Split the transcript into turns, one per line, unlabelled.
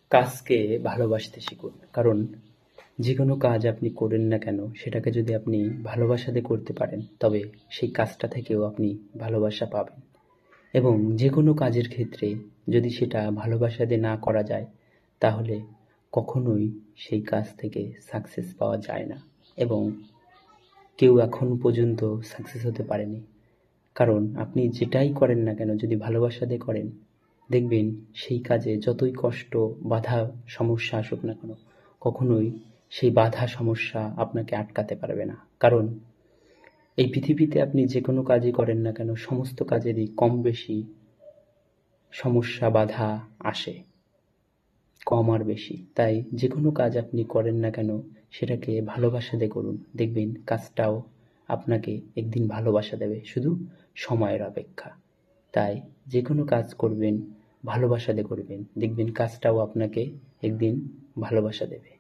কাজকে ভালোবাসতে শিখুন। কারণ যে কোনো কাজ আপনি করেন না কেন সেটাকে যদি আপনি ভালোবাসা দিয়ে করতে পারেন তবে সেই কাজটা থেকেও আপনি ভালোবাসা পাবেন। এবং যে কোনো কাজের ক্ষেত্রে যদি সেটা ভালোবাসা দিয়ে না করা যায় তাহলে কখনোই সেই কাজ থেকে সাকসেস পাওয়া যায় না। এবং কেউ এখন পর্যন্ত সাকসেস হতে পারেনি। কারণ আপনি যেটাই করেন না কেন যদি ভালোবাসা দিয়ে করেন দেখবেন সেই কাজে যতই কষ্ট, বাধা, সমস্যা আসুক না কেন কখনোই সেই বাধা সমস্যা আপনাকে আটকাতে পারবে না। কারণ এই পৃথিবীতে আপনি যে কোনো কাজই করেন না কেন সমস্ত কাজেরই কম বেশি সমস্যা বাধা আসে, কম আর বেশি। তাই যে কোনো কাজ আপনি করেন না কেন সেটাকে ভালোবাসা দিয়ে করুন, দেখবেন কাজটাও আপনাকে একদিন ভালোবাসা দেবে, শুধু সময়ের অপেক্ষা। তাই যে কোনো কাজ করবেন ভালোবাসা দিয়ে করবেন, দেখবেন কাজটাও আপনাকে একদিন ভালোবাসা দেবে।